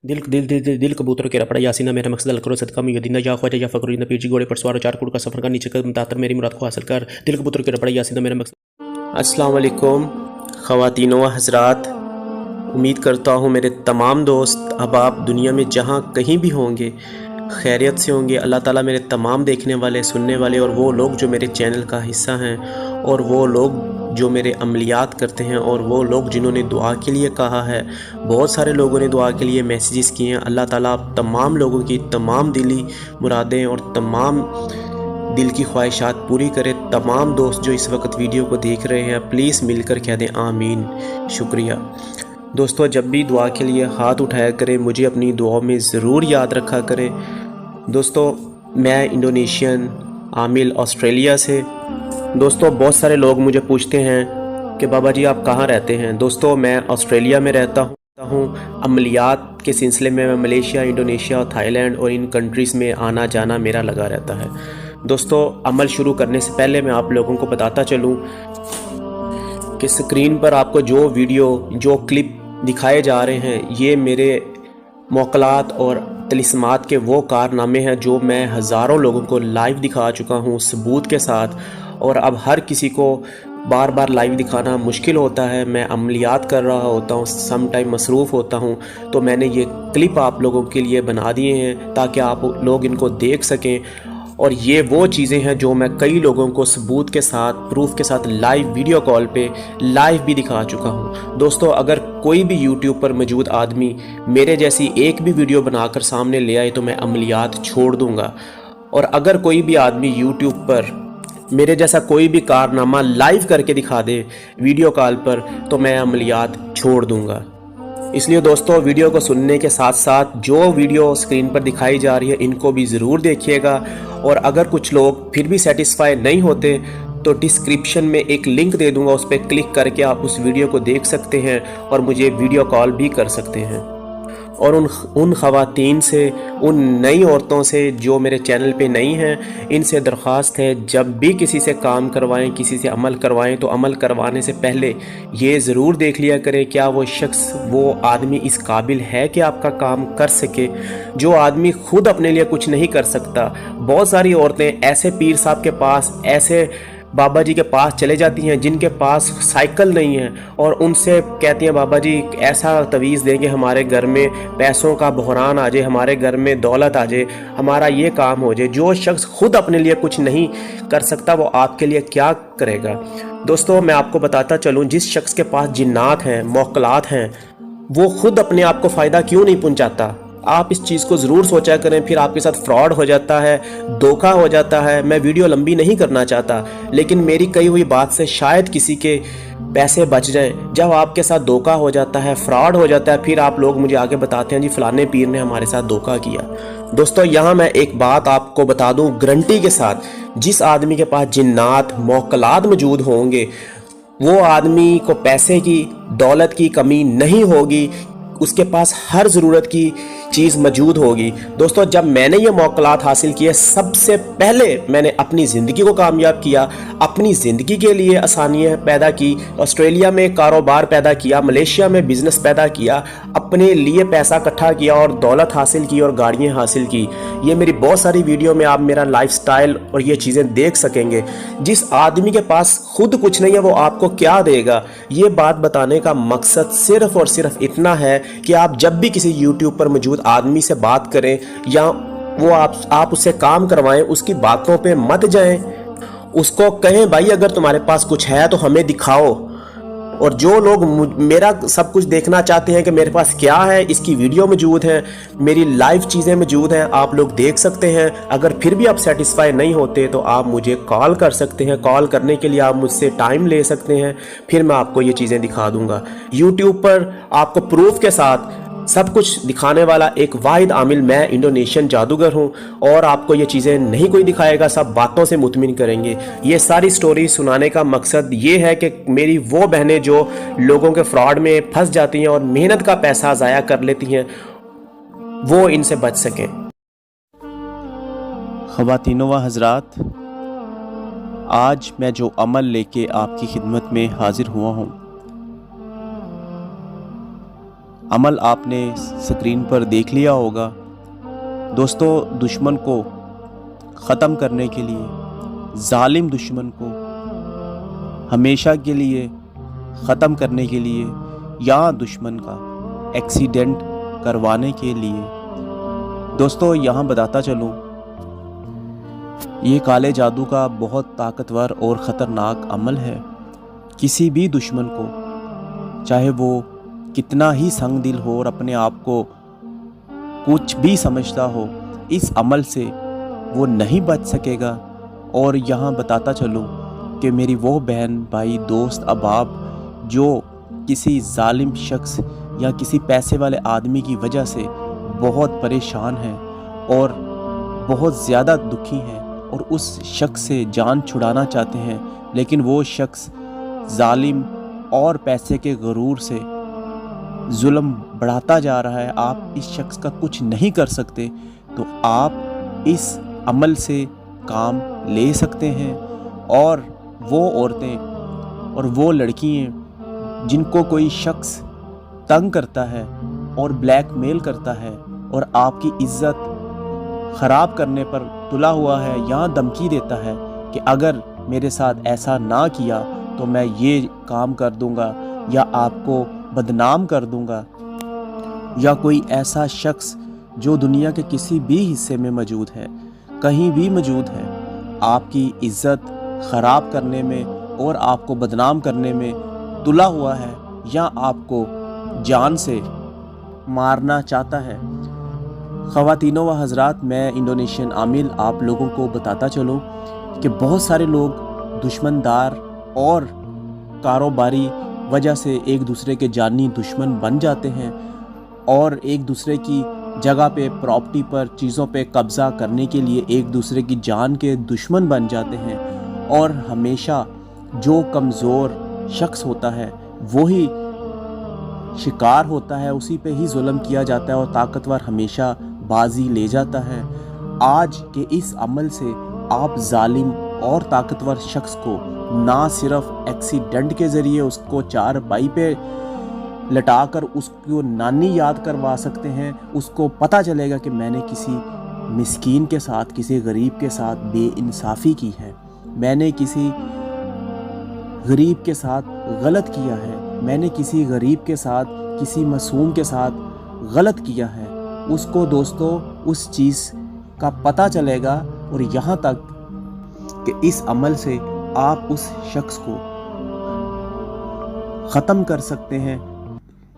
दिल दिल दिल दिल, दिल कबूतर के रपड़ा यासीना मेरा मकसद करो सदका मुयद्दीना या ख्वाजा या फकरुद्दीन पीर जी घोड़े पर सवार चार कुड़ का सफर का नीचे कदम तातर मेरी मुराद को हासिल कर दिल कबूतर के रपड़ा यासीना मेरा मकसद। अस्सलाम वालेकुम ख़वातीन व हज़रात, उम्मीद करता हूँ मेरे तमाम दोस्त अब आप दुनिया में जहाँ कहीं भी होंगे खैरियत से होंगे। अल्लाह ताला मेरे तमाम देखने वाले सुनने वाले और वो लोग जो मेरे चैनल का हिस्सा हैं और वो लोग जो मेरे अमलियात करते हैं और वो लोग जिन्होंने दुआ के लिए कहा है, बहुत सारे लोगों ने दुआ के लिए मैसेजेस किए हैं। अल्लाह ताला आप तमाम लोगों की तमाम दिली मुरादें और तमाम दिल की ख्वाहिशात पूरी करे। तमाम दोस्त जो इस वक्त वीडियो को देख रहे हैं प्लीज़ मिलकर कह दें आमीन। शुक्रिया दोस्तों, जब भी दुआ के लिए हाथ उठाया करें मुझे अपनी दुआओं में ज़रूर याद रखा करें। दोस्तों मैं इंडोनेशियन आमिल ऑस्ट्रेलिया से। दोस्तों बहुत सारे लोग मुझे पूछते हैं कि बाबा जी आप कहाँ रहते हैं। दोस्तों मैं ऑस्ट्रेलिया में रहता हूँ। अमलियात के सिलसिले में मैं मलेशिया, इंडोनेशिया और थाईलैंड और इन कंट्रीज़ में आना जाना मेरा लगा रहता है। दोस्तों अमल शुरू करने से पहले मैं आप लोगों को बताता चलूँ कि स्क्रीन पर आपको जो वीडियो जो क्लिप दिखाए जा रहे हैं ये मेरे मौकलात और तिलिस्मात के वो कारनामे हैं जो मैं हज़ारों लोगों को लाइव दिखा चुका हूँ सबूत के साथ। और अब हर किसी को बार बार लाइव दिखाना मुश्किल होता है। मैं अमलियात कर रहा होता हूँ, सम टाइम मसरूफ़ होता हूँ, तो मैंने ये क्लिप आप लोगों के लिए बना दिए हैं ताकि आप लोग इनको देख सकें। और ये वो चीज़ें हैं जो मैं कई लोगों को सबूत के साथ प्रूफ के साथ लाइव वीडियो कॉल पे लाइव भी दिखा चुका हूँ। दोस्तों अगर कोई भी यूट्यूब पर मौजूद आदमी मेरे जैसी एक भी वीडियो बनाकर सामने ले आए तो मैं अमलियात छोड़ दूँगा। और अगर कोई भी आदमी यूट्यूब पर मेरे जैसा कोई भी कारनामा लाइव करके दिखा दे वीडियो कॉल पर तो मैं अमलियात छोड़ दूँगा। इसलिए दोस्तों वीडियो को सुनने के साथ साथ जो वीडियो स्क्रीन पर दिखाई जा रही है इनको भी ज़रूर देखिएगा। और अगर कुछ लोग फिर भी सेटिस्फाई नहीं होते तो डिस्क्रिप्शन में एक लिंक दे दूंगा, उस पर क्लिक करके आप उस वीडियो को देख सकते हैं और मुझे वीडियो कॉल भी कर सकते हैं। और उन ख़वातीन से, उन नई औरतों से जो मेरे चैनल पे नई हैं, इनसे दरख्वास्त है जब भी किसी से काम करवाएं, किसी से अमल करवाएं तो अमल करवाने से पहले ये ज़रूर देख लिया करें क्या वो शख्स, वो आदमी इस काबिल है कि आपका काम कर सके। जो आदमी खुद अपने लिए कुछ नहीं कर सकता, बहुत सारी औरतें ऐसे पीर साहब के पास, ऐसे बाबा जी के पास चले जाती हैं जिनके पास साइकिल नहीं है और उनसे कहती हैं बाबा जी ऐसा तवीज़ देंगे हमारे घर में पैसों का बहरान आ जाए, हमारे घर में दौलत आ जाए, हमारा ये काम हो जाए। जो शख्स खुद अपने लिए कुछ नहीं कर सकता वो आपके लिए क्या करेगा। दोस्तों मैं आपको बताता चलूँ, जिस शख्स के पास जिन्नात हैं, मौकलात हैं, वो खुद अपने आप को फ़ायदा क्यों नहीं पहुँचाता। आप इस चीज़ को ज़रूर सोचा करें, फिर आपके साथ फ्रॉड हो जाता है, धोखा हो जाता है। मैं वीडियो लंबी नहीं करना चाहता लेकिन मेरी कही हुई बात से शायद किसी के पैसे बच जाएं। जब आपके साथ धोखा हो जाता है, फ्रॉड हो जाता है, फिर आप लोग मुझे आगे बताते हैं जी फलाने पीर ने हमारे साथ धोखा किया। दोस्तों यहाँ मैं एक बात आपको बता दूँ गारंटी के साथ, जिस आदमी के पास जिन्नात मौकलात मौजूद होंगे वो आदमी को पैसे की, दौलत की कमी नहीं होगी, उसके पास हर ज़रूरत की चीज़ मौजूद होगी। दोस्तों जब मैंने ये मौक़लात हासिल किए सबसे पहले मैंने अपनी ज़िंदगी को कामयाब किया, अपनी ज़िंदगी के लिए आसानियाँ पैदा की, ऑस्ट्रेलिया में कारोबार पैदा किया, मलेशिया में बिज़नेस पैदा किया, अपने लिए पैसा इकट्ठा किया और दौलत हासिल की और गाड़ियाँ हासिल की। ये मेरी बहुत सारी वीडियो में आप मेरा लाइफस्टाइल और ये चीज़ें देख सकेंगे। जिस आदमी के पास खुद कुछ नहीं है वो आपको क्या देगा। ये बात बताने का मकसद सिर्फ़ और सिर्फ इतना है कि आप जब भी किसी यूट्यूब पर मौजूद आदमी से बात करें या वो आप उससे काम करवाएं, उसकी बातों पे मत जाएं। उसको कहें भाई अगर तुम्हारे पास कुछ है तो हमें दिखाओ। और जो लोग मेरा सब कुछ देखना चाहते हैं कि मेरे पास क्या है, इसकी वीडियो मौजूद है, मेरी लाइव चीज़ें मौजूद हैं, आप लोग देख सकते हैं। अगर फिर भी आप सेटिस्फाई नहीं होते तो आप मुझे कॉल कर सकते हैं। कॉल करने के लिए आप मुझसे टाइम ले सकते हैं, फिर मैं आपको ये चीज़ें दिखा दूंगा। यूट्यूब पर आपको प्रूफ के साथ सब कुछ दिखाने वाला एक वाहिद आमिल मैं इंडोनेशियन जादूगर हूँ। और आपको ये चीज़ें नहीं कोई दिखाएगा, सब बातों से मुतमिन करेंगे। ये सारी स्टोरी सुनाने का मकसद ये है कि मेरी वो बहनें जो लोगों के फ्रॉड में फंस जाती हैं और मेहनत का पैसा ज़ाया कर लेती हैं वो इनसे बच सकें। ख़वातीन व हज़रात, आज मैं जो अमल लेके आपकी खिदमत में हाजिर हुआ हूँ अमल आपने स्क्रीन पर देख लिया होगा। दोस्तों, दुश्मन को ख़त्म करने के लिए, जालिम दुश्मन को हमेशा के लिए ख़त्म करने के लिए या दुश्मन का एक्सीडेंट करवाने के लिए, दोस्तों यहाँ बताता चलूँ, ये काले जादू का बहुत ताकतवर और ख़तरनाक अमल है। किसी भी दुश्मन को, चाहे वो कितना ही संग दिल हो और अपने आप को कुछ भी समझता हो, इस अमल से वो नहीं बच सकेगा। और यहाँ बताता चलूँ कि मेरी वो बहन, भाई, दोस्त, अहबाब जो किसी जालिम शख्स या किसी पैसे वाले आदमी की वजह से बहुत परेशान हैं और बहुत ज़्यादा दुखी हैं और उस शख्स से जान छुड़ाना चाहते हैं, लेकिन वो शख्स जालिम और पैसे के गुरूर से जुल्म बढ़ाता जा रहा है, आप इस शख्स का कुछ नहीं कर सकते, तो आप इस अमल से काम ले सकते हैं। और वो औरतें और वो लड़कियां जिनको कोई शख्स तंग करता है और ब्लैकमेल करता है और आपकी इज्जत ख़राब करने पर तुला हुआ है या धमकी देता है कि अगर मेरे साथ ऐसा ना किया तो मैं ये काम कर दूंगा या आपको बदनाम कर दूंगा, या कोई ऐसा शख्स जो दुनिया के किसी भी हिस्से में मौजूद है, कहीं भी मौजूद है, आपकी इज्जत ख़राब करने में और आपको बदनाम करने में तुला हुआ है या आपको जान से मारना चाहता है। ख़वातीनों व हज़रात, मैं इंडोनेशियन आमिल आप लोगों को बताता चलूँ कि बहुत सारे लोग दुश्मनदार और कारोबारी वजह से एक दूसरे के जानी दुश्मन बन जाते हैं और एक दूसरे की जगह पे, प्रॉपर्टी पर, चीज़ों पे कब्ज़ा करने के लिए एक दूसरे की जान के दुश्मन बन जाते हैं। और हमेशा जो कमज़ोर शख्स होता है वही शिकार होता है, उसी पे ही जुल्म किया जाता है और ताकतवर हमेशा बाजी ले जाता है। आज के इस अमल से आप जालिम और ताकतवर शख्स को ना सिर्फ एक्सीडेंट के ज़रिए उसको चारपाई पे लटाकर उसको नानी याद करवा सकते हैं, उसको पता चलेगा कि मैंने किसी मिस्कीन के साथ, किसी गरीब के साथ बेइंसाफ़ी की है, मैंने किसी गरीब के साथ गलत किया है, मैंने किसी गरीब के साथ, किसी मासूम के साथ गलत किया है। उसको दोस्तों उस चीज़ का पता चलेगा। और यहाँ तक कि इस अमल से आप उस शख्स को ख़त्म कर सकते हैं,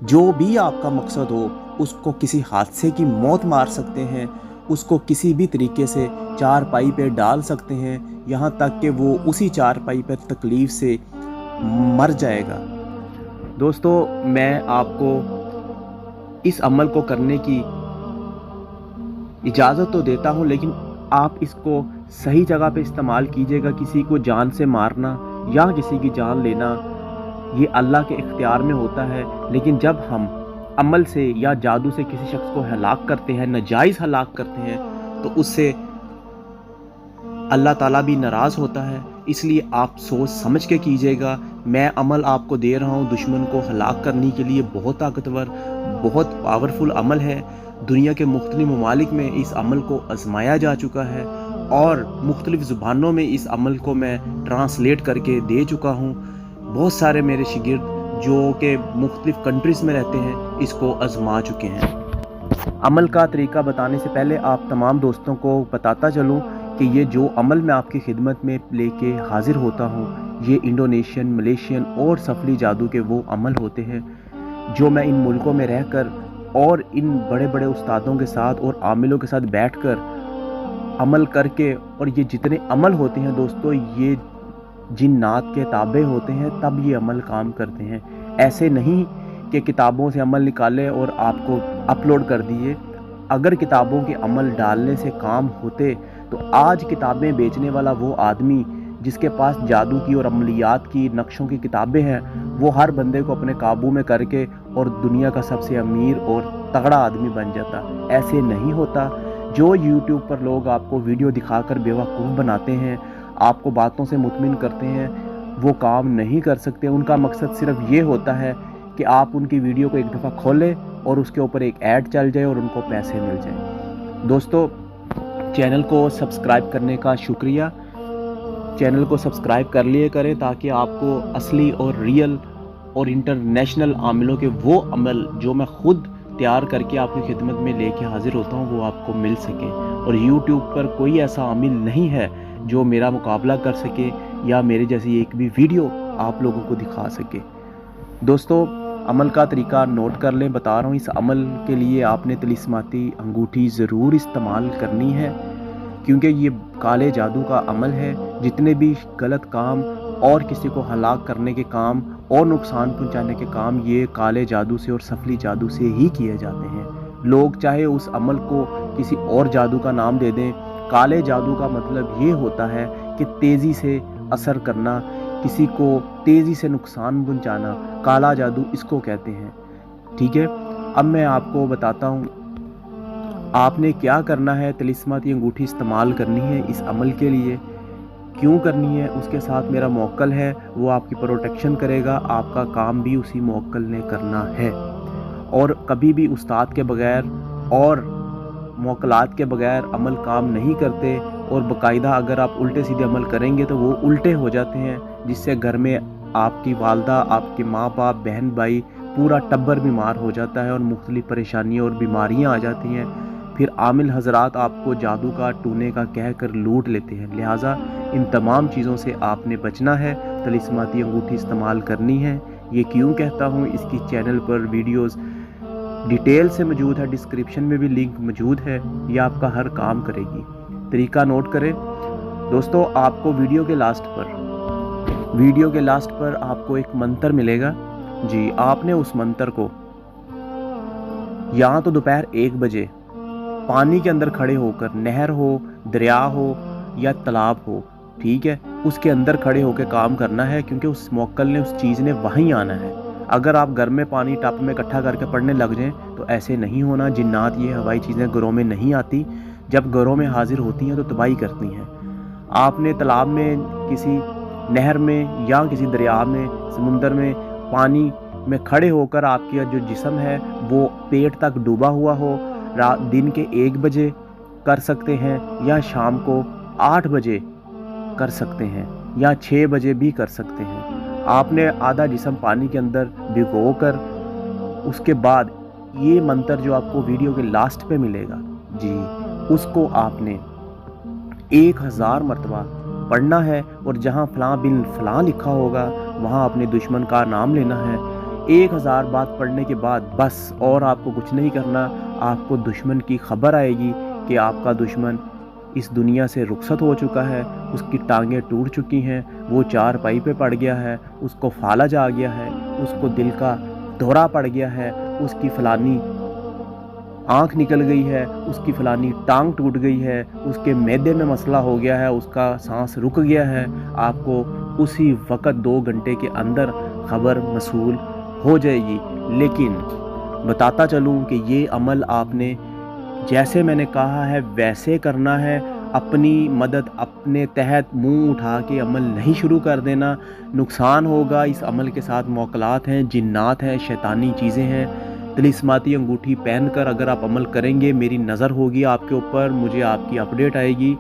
जो भी आपका मकसद हो, उसको किसी हादसे की मौत मार सकते हैं, उसको किसी भी तरीके से चारपाई पे डाल सकते हैं, यहाँ तक कि वो उसी चारपाई पर तकलीफ़ से मर जाएगा। दोस्तों, मैं आपको इस अमल को करने की इजाज़त तो देता हूँ, लेकिन आप इसको सही जगह पे इस्तेमाल कीजिएगा। किसी को जान से मारना या किसी की जान लेना ये अल्लाह के इख्तियार में होता है, लेकिन जब हम अमल से या जादू से किसी शख्स को हलाक करते हैं, नाजायज़ हलाक करते हैं, तो उससे अल्लाह ताला भी नाराज़ होता है। इसलिए आप सोच समझ के कीजिएगा। मैं अमल आपको दे रहा हूँ दुश्मन को हलाक करने के लिए, बहुत ताकतवर, बहुत पावरफुल अमल है। दुनिया के मुख्तलिफ ममालिक में इस अमल को आजमाया जा चुका है और मुख्तलिफ ज़ुबानों में इस अमल को मैं ट्रांसलेट करके दे चुका हूँ। बहुत सारे मेरे शागिर्द जो कि मुख्तलिफ कंट्रीज़ में रहते हैं इसको आजमा चुके हैं। अमल का तरीका बताने से पहले आप तमाम दोस्तों को बताता चलूँ कि ये जो अमल मैं आपकी खिदमत में लेके हाजिर होता हूँ, ये इंडोनेशियन, मलेशियन और सफली जादू के वो अमल होते हैं जो मैं इन मुल्कों में रहकर और इन बड़े बड़े उस्तादों के साथ और आमिलों के साथ बैठकर अमल करके, और ये जितने अमल होते हैं दोस्तों, ये जिन्नात के ताबे होते हैं, तब ये अमल काम करते हैं। ऐसे नहीं कि किताबों से अमल निकाले और आपको अपलोड कर दिए। अगर किताबों के अमल डालने से काम होते तो आज किताबें बेचने वाला वो आदमी जिसके पास जादू की और अमलियात की, नक्शों की किताबें हैं, वो हर बंदे को अपने काबू में करके और दुनिया का सबसे अमीर और तगड़ा आदमी बन जाता। ऐसे नहीं होता। जो यूट्यूब पर लोग आपको वीडियो दिखाकर बेवकूफ़ बनाते हैं, आपको बातों से मुतमिन करते हैं, वो काम नहीं कर सकते। उनका मकसद सिर्फ ये होता है कि आप उनकी वीडियो को एक दफ़ा खोलें और उसके ऊपर एक ऐड चल जाए और उनको पैसे मिल जाए। दोस्तों, चैनल को सब्सक्राइब करने का शुक्रिया। चैनल को सब्सक्राइब कर लिए करें ताकि आपको असली और रियल और इंटरनेशनल आमिलों के वो अमल जो मैं खुद तैयार करके आपकी खिदमत में लेके हाजिर होता हूँ वो आपको मिल सके। और YouTube पर कोई ऐसा आमिल नहीं है जो मेरा मुकाबला कर सके या मेरे जैसी एक भी वीडियो आप लोगों को दिखा सके। दोस्तों, अमल का तरीका नोट कर लें, बता रहा हूँ। इस अमल के लिए आपने तिलिस्माती अंगूठी ज़रूर इस्तेमाल करनी है, क्योंकि ये काले जादू का अमल है। जितने भी गलत काम और किसी को हलाक करने के काम और नुकसान पहुंचाने के काम ये काले जादू से और सफली जादू से ही किए जाते हैं। लोग चाहे उस अमल को किसी और जादू का नाम दे दें, काले जादू का मतलब ये होता है कि तेज़ी से असर करना, किसी को तेज़ी से नुकसान पहुंचाना, काला जादू इसको कहते हैं। ठीक है, अब मैं आपको बताता हूँ आपने क्या करना है। तिलिस्माती अंगूठी इस्तेमाल करनी है इस अमल के लिए। क्यों करनी है, उसके साथ मेरा मोक्कल है, वो आपकी प्रोटेक्शन करेगा। आपका काम भी उसी मोक्कल ने करना है। और कभी भी उस्ताद के बगैर और मोक्कलात के बगैर अमल काम नहीं करते। और बाकायदा अगर आप उल्टे सीधे अमल करेंगे तो वो उल्टे हो जाते हैं, जिससे घर में आपकी वालदा, आपके माँ बाप, बहन भाई, पूरा टब्बर बीमार हो जाता है और मुख्तलिफ परेशानियाँ और बीमारियाँ आ जाती हैं। फिर आमिल हजरात आपको जादू का, टूने का कह कर लूट लेते हैं। लिहाजा इन तमाम चीज़ों से आपने बचना है। तिलिस्माती अंगूठी इस्तेमाल करनी है। ये क्यों कहता हूँ, इसकी चैनल पर वीडियोस डिटेल से मौजूद है, डिस्क्रिप्शन में भी लिंक मौजूद है। ये आपका हर काम करेगी। तरीका नोट करें दोस्तों। आपको वीडियो के लास्ट पर आपको एक मंत्र मिलेगा जी। आपने उस मंत्र को या तो दोपहर 1 बजे पानी के अंदर खड़े होकर, नहर हो, दरिया हो या तालाब हो, ठीक है, उसके अंदर खड़े होकर काम करना है, क्योंकि उस मोक्कल ने, उस चीज़ ने वहीं आना है। अगर आप घर में पानी टप में इकट्ठा करके पढ़ने लग जाएं तो ऐसे नहीं होना। जिन्नात, ये हवाई चीज़ें घरों में नहीं आती। जब घरों में हाजिर होती हैं तो तबाही करती हैं। आपने तालाब में, किसी नहर में या किसी दरिया में, समुंदर में, पानी में खड़े होकर आपका जो जिस्म है वो पेट तक डूबा हुआ हो। रात दिन के 1 बजे कर सकते हैं या शाम को 8 बजे कर सकते हैं या 6 बजे भी कर सकते हैं। आपने आधा जिस्म पानी के अंदर भिगोकर, उसके बाद ये मंत्र जो आपको वीडियो के लास्ट पे मिलेगा जी, उसको आपने 1000 मरतबा पढ़ना है। और जहाँ फलां बिन फलां लिखा होगा वहाँ अपने दुश्मन का नाम लेना है। 1000 बात पढ़ने के बाद बस और आपको कुछ नहीं करना। आपको दुश्मन की खबर आएगी कि आपका दुश्मन इस दुनिया से रुखसत हो चुका है, उसकी टांगें टूट चुकी हैं, वो चारपाई पे पड़ गया है, उसको फालज आ गया है, उसको दिल का दौरा पड़ गया है, उसकी फलानी आँख निकल गई है, उसकी फलानी टांग टूट गई है, उसके मैदे में मसला हो गया है, उसका सांस रुक गया है। आपको उसी वक़्त 2 घंटे के अंदर खबर मसूल हो जाएगी। लेकिन बताता चलूँ कि ये अमल आपने जैसे मैंने कहा है वैसे करना है। अपनी मदद अपने तहत मुंह उठा के अमल नहीं शुरू कर देना, नुकसान होगा। इस अमल के साथ मोक्कलात हैं, जिन्नात हैं, शैतानी चीज़ें हैं। तिलिस्माती अंगूठी पहनकर अगर आप अमल करेंगे, मेरी नज़र होगी आपके ऊपर, मुझे आपकी अपडेट आएगी,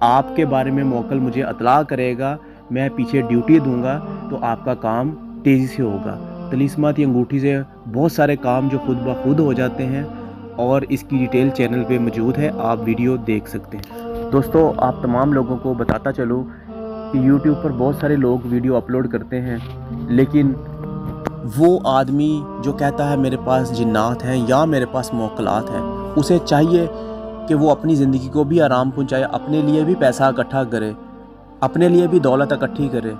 आपके बारे में मोक्कल मुझे इतला करेगा, मैं पीछे ड्यूटी दूंगा, तो आपका काम तेज़ी से होगा। तिलिस्माती अंगूठी से बहुत सारे काम जो खुद ब खुद हो जाते हैं और इसकी डिटेल चैनल पे मौजूद है, आप वीडियो देख सकते हैं। दोस्तों, आप तमाम लोगों को बताता चलूँ कि YouTube पर बहुत सारे लोग वीडियो अपलोड करते हैं, लेकिन वो आदमी जो कहता है मेरे पास जिन्नात हैं या मेरे पास मोक्कलात हैं, उसे चाहिए कि वो अपनी ज़िंदगी को भी आराम पहुँचाए, अपने लिए भी पैसा इकट्ठा करे, अपने लिए भी दौलत इकट्ठी करे।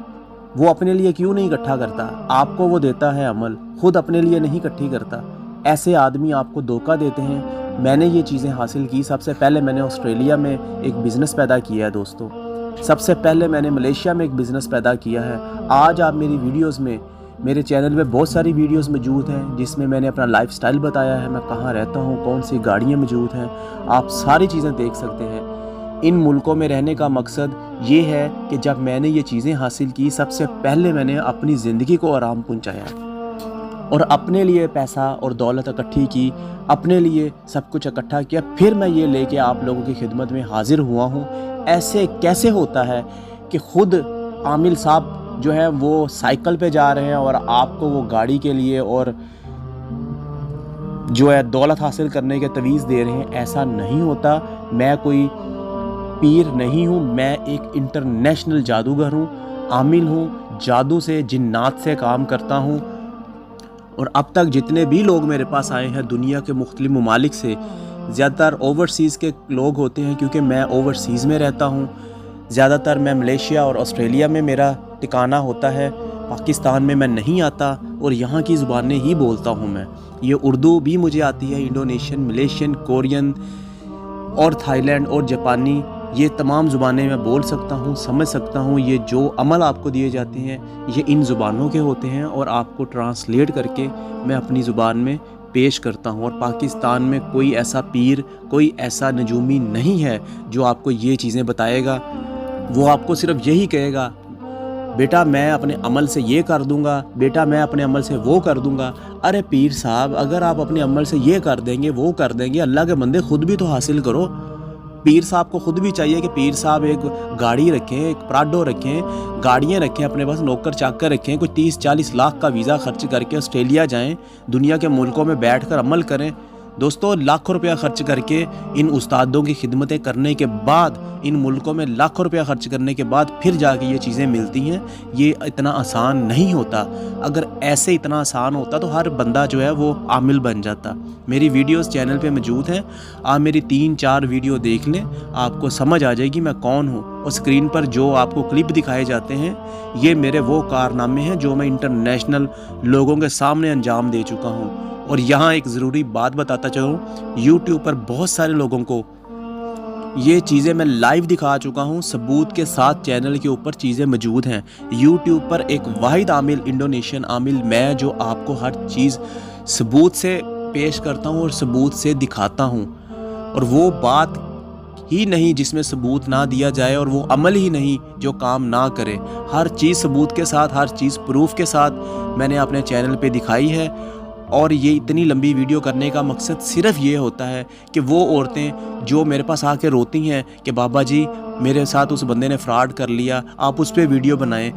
वो अपने लिए क्यों नहीं इकट्ठा करता? आपको वो देता है अमल, खुद अपने लिए नहीं इकट्ठी करता। ऐसे आदमी आपको धोखा देते हैं। मैंने ये चीज़ें हासिल की। सबसे पहले मैंने ऑस्ट्रेलिया में एक बिज़नेस पैदा किया है दोस्तों। सबसे पहले मैंने मलेशिया में एक बिज़नेस पैदा किया है। आज आप मेरी वीडियोस में, मेरे चैनल पे बहुत सारी वीडियोस मौजूद हैं जिसमें मैंने अपना लाइफस्टाइल बताया है, मैं कहाँ रहता हूँ, कौन सी गाड़ियाँ मौजूद हैं, आप सारी चीज़ें देख सकते हैं। इन मुल्कों में रहने का मकसद ये है कि जब मैंने ये चीज़ें हासिल की, सबसे पहले मैंने अपनी ज़िंदगी को आराम पहुँचाया। اور اپنے لیے پیسہ اور دولت اکٹھی کی، اپنے لیے سب کچھ اکٹھا کیا، پھر میں یہ لے کے آپ لوگوں کی خدمت میں حاضر ہوا ہوں۔ ایسے کیسے ہوتا ہے کہ خود عامل صاحب جو ہے وہ سائیکل پہ جا رہے ہیں اور آپ کو وہ گاڑی کے لیے اور جو ہے دولت حاصل کرنے کے تویز دے رہے ہیں؟ ایسا نہیں ہوتا۔ میں کوئی پیر نہیں ہوں، میں ایک انٹرنیشنل جادوگر ہوں، عامل ہوں، جادو سے جنات سے کام کرتا ہوں۔ اور اب تک جتنے بھی لوگ میرے پاس آئے ہیں دنیا کے مختلف ممالک سے، زیادہ تر اوورسیز کے لوگ ہوتے ہیں، کیونکہ میں اوورسیز میں رہتا ہوں۔ زیادہ تر میں ملیشیا اور آسٹریلیا میں میرا ٹھکانہ ہوتا ہے، پاکستان میں نہیں آتا، اور یہاں کی زبانیں ہی بولتا ہوں میں۔ یہ اردو بھی مجھے آتی ہے، انڈونیشین، ملیشین، کورین اور تھائی لینڈ اور جاپانی، یہ تمام زبانیں میں بول سکتا ہوں، سمجھ سکتا ہوں۔ یہ جو عمل آپ کو دیے جاتے ہیں یہ ان زبانوں کے ہوتے ہیں، اور آپ کو ٹرانسلیٹ کر کے میں اپنی زبان میں پیش کرتا ہوں۔ اور پاکستان میں کوئی ایسا پیر، کوئی ایسا نجومی نہیں ہے جو آپ کو یہ چیزیں بتائے گا۔ وہ آپ کو صرف یہی کہے گا، بیٹا میں اپنے عمل سے یہ کر دوں گا، بیٹا میں اپنے عمل سے وہ کر دوں گا۔ ارے پیر صاحب، اگر آپ اپنے عمل سے یہ کر دیں گے، وہ کر دیں گے، اللہ کے بندے خود بھی تو حاصل کرو۔ پیر صاحب کو خود بھی چاہیے کہ پیر صاحب ایک گاڑی رکھیں، ایک پراڈو رکھیں، گاڑیاں رکھیں، اپنے پاس نوکر چاکر رکھیں، کوئی 30-40 لاکھ کا ویزا خرچ کر کے آسٹریلیا جائیں، دنیا کے ملکوں میں بیٹھ کر عمل کریں۔ دوستو، لاکھوں روپیہ خرچ کر کے ان استادوں کی خدمتیں کرنے کے بعد، ان ملکوں میں لاکھوں روپیہ خرچ کرنے کے بعد پھر جا کے یہ چیزیں ملتی ہیں۔ یہ اتنا آسان نہیں ہوتا۔ اگر ایسے اتنا آسان ہوتا تو ہر بندہ جو ہے وہ عامل بن جاتا۔ میری ویڈیوز چینل پہ موجود ہیں، آپ میری 3-4 ویڈیو دیکھ لیں، آپ کو سمجھ آ جائے گی میں کون ہوں۔ اور اسکرین پر جو آپ کو کلپ دکھائے جاتے ہیں یہ میرے وہ کارنامے ہیں جو میں انٹرنیشنل لوگوں کے سامنے انجام دے چکا ہوں۔ اور یہاں ایک ضروری بات بتاتا چلوں، یوٹیوب پر بہت سارے لوگوں کو یہ چیزیں میں لائیو دکھا چکا ہوں، ثبوت کے ساتھ چینل کے اوپر چیزیں موجود ہیں۔ یوٹیوب پر ایک واحد عامل، انڈونیشین عامل میں، جو آپ کو ہر چیز ثبوت سے پیش کرتا ہوں اور ثبوت سے دکھاتا ہوں۔ اور وہ بات ہی نہیں جس میں ثبوت نہ دیا جائے، اور وہ عمل ہی نہیں جو کام نہ کرے۔ ہر چیز ثبوت کے ساتھ، ہر چیز پروف کے ساتھ میں نے اپنے چینل پہ دکھائی ہے۔ اور یہ اتنی لمبی ویڈیو کرنے کا مقصد صرف یہ ہوتا ہے کہ وہ عورتیں جو میرے پاس آ کے روتی ہیں کہ بابا جی میرے ساتھ اس بندے نے فراڈ کر لیا، آپ اس پہ ویڈیو بنائیں۔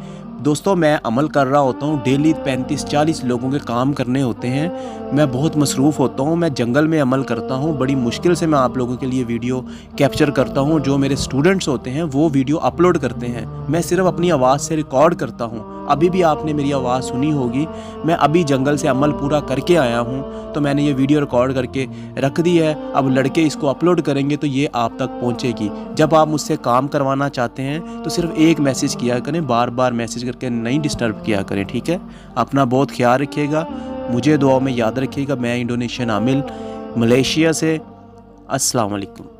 دوستو، میں عمل کر رہا ہوتا ہوں، ڈیلی 35-40 لوگوں کے کام کرنے ہوتے ہیں، میں بہت مصروف ہوتا ہوں، میں جنگل میں عمل کرتا ہوں، بڑی مشکل سے میں آپ لوگوں کے لیے ویڈیو کیپچر کرتا ہوں۔ جو میرے سٹوڈنٹس ہوتے ہیں وہ ویڈیو اپلوڈ کرتے ہیں، میں صرف اپنی آواز سے ریکارڈ کرتا ہوں۔ ابھی بھی آپ نے میری آواز سنی ہوگی، میں ابھی جنگل سے عمل پورا کر کے آیا ہوں، تو میں نے یہ ویڈیو ریکارڈ کر کے رکھ دی ہے۔ اب لڑکے اس کو اپلوڈ کریں گے تو یہ آپ تک پہنچے گی۔ جب آپ مجھ سے کام کروانا چاہتے ہیں تو صرف ایک میسج کیا کریں، بار بار میسج کر کے نہیں ڈسٹرب کیا کریں، ٹھیک ہے؟ اپنا بہت خیال رکھیے گا، مجھے دعاؤں میں یاد رکھیے گا۔ میں انڈونیشین عامل، ملیشیا سے۔ السلام علیکم۔